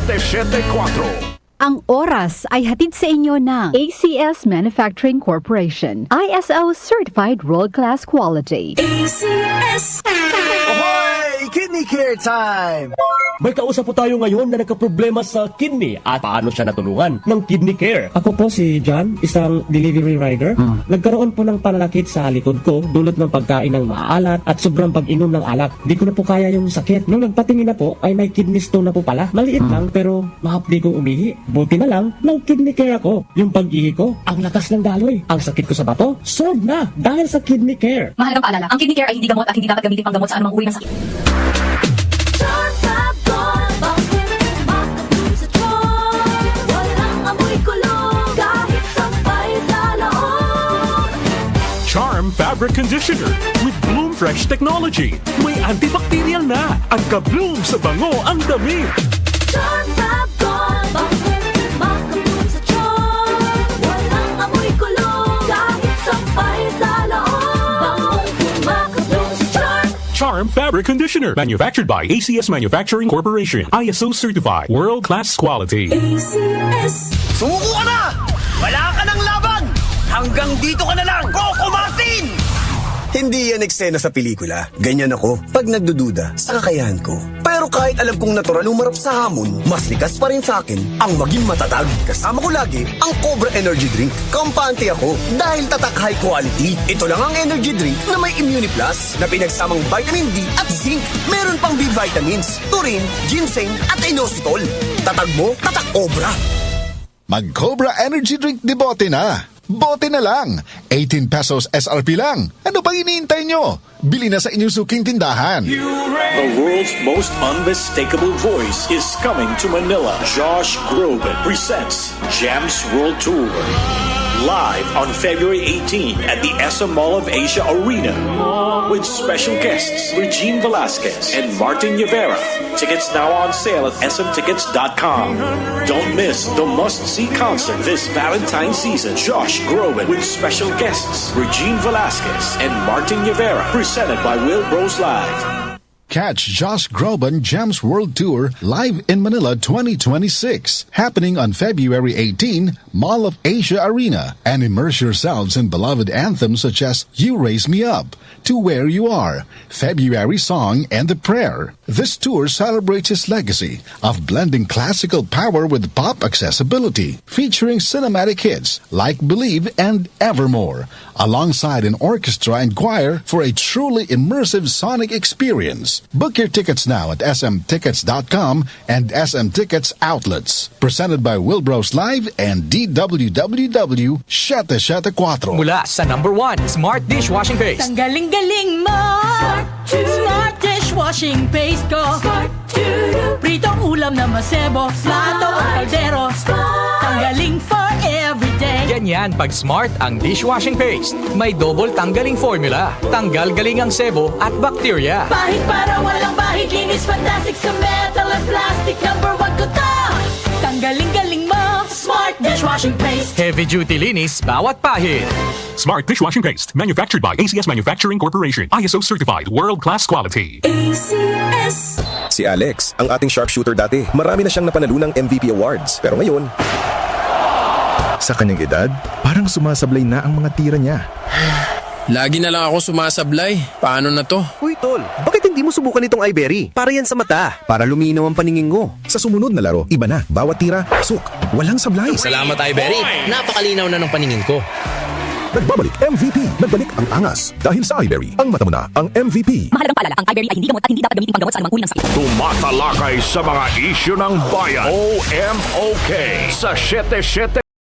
774. Ang oras ay hatid sa inyo ng ACS Manufacturing Corporation. ISO Certified World-Class Quality. ACS! Ahoy! Kidney Care Time! May kausap po tayo ngayon na nagkaproblema sa kidney at paano siya natulungan ng Kidney Care. Ako po si John, isang delivery rider. Nagkaroon po ng pananakit sa likod ko dulot ng pagkain ng maalat at sobrang pag-inom ng alak. Di ko na po kaya yung sakit. Nung nagpatingin na po ay may kidney stone na po pala. Maliit lang pero mahapdi kong umihi. Buti na lang ng Kidney Care ako. Yung pag-ihi ko, ang lakas ng daloy. Ang sakit ko sa bato, solved na dahil sa Kidney Care. Mahalagang paalala, ang Kidney Care ay hindi gamot at hindi dapat gamitin pang gamot sa anumang uri ng sakit. Charm Fabric Conditioner with Bloom Fresh Technology. May antibacterial na at ka-bloom sa bango ang damit. Charm Fab Gold, makabloom sa charm. Walang amoy kulong, kahit sampay sa loob. Makabloom sa charm. Charm Fabric Conditioner. Manufactured by ACS Manufacturing Corporation. ISO certified. World-class quality. ACS! Sumuko ka na! Wala ka ng laban! Hanggang dito ka na lang, Coco Martin! Hindi yan eksena sa pelikula. Ganyan ako pag nagdududa sa kakayahan ko. Pero kahit alam kong natural umarap sa hamon, mas likas pa rin sa akin ang maging matatag. Kasama ko lagi ang Cobra Energy Drink. Kampante ako dahil tatak high quality. Ito lang ang energy drink na may Immune Plus na pinagsamang vitamin D at zinc. Meron pang B vitamins, taurine, ginseng at inositol. Tatag mo, tatak Cobra. Mag-Cobra Energy Drink de bote na. Bote na lang. 18 pesos SRP lang. Ano pang iniintay nyo? Bili na sa inyong suking tindahan. The world's most unmistakable voice is coming to Manila. Josh Groban presents Jams World Tour. Live on February 18 at the SM Mall of Asia Arena with special guests Regine Velasquez and Martin Rivera. Tickets now on sale at smtickets.com. Don't miss the must-see concert this Valentine's season. Josh Groban with special guests Regine Velasquez and Martin Rivera. Presented by Will Bros Live. Catch Josh Groban Jams World Tour live in Manila 2026, happening on February 18, Mall of Asia Arena, and immerse yourselves in beloved anthems such as You Raise Me Up, To Where You Are, February Song, and The Prayer. This tour celebrates his legacy of blending classical power with pop accessibility, featuring cinematic hits like Believe and Evermore, alongside an orchestra and choir for a truly immersive sonic experience. Book your tickets now at smtickets.com and SM Tickets outlets. Presented by Wilbros Live and DWWW 774. Mula sa #1 Smart Dishwashing Paste. Ang galing-galing mo! Smart Dishwashing Paste ko! Pritong ulam na masebo, plato o kaldero. Tanggaling for everyday. Ganyan pag Smart ang dishwashing paste. May double tanggaling formula. Tanggal galing ang sebo at bakterya. Bahid para walang bahid, linis fantastic sa metal at plastic. #1 ko to! Tanggaling-galing mo, Smart Dishwashing Paste. Heavy duty linis bawat pahid. Smart Dishwashing Paste. Manufactured by ACS Manufacturing Corporation. ISO certified. World-class quality. ACS! Si Alex, ang ating sharpshooter dati. Marami na siyang napanalo ng MVP awards. Pero ngayon, sa kanyang edad, parang sumasablay na ang mga tira niya. Lagi na lang ako sumasablay. Paano na to? Uy, tol, bakit hindi mo subukan itong iBerry? Para yan sa mata. Para luminaw ang paningin ko. Sa sumunod na laro, iba na. Bawat tira, pasok. Walang sablay. Salamat, iBerry. Napakalinaw na ng paningin ko. Nagbabalik MVP. Nagbalik ang angas. Dahil sa iBerry, ang mata mo na ang MVP. Mahalagang paalala, ang iBerry ay hindi gamot at hindi dapat gamitin pang gamot sa anumang uri ng sakit. Tumatalakay sa mga isyu ng bayan. OMOK sa 77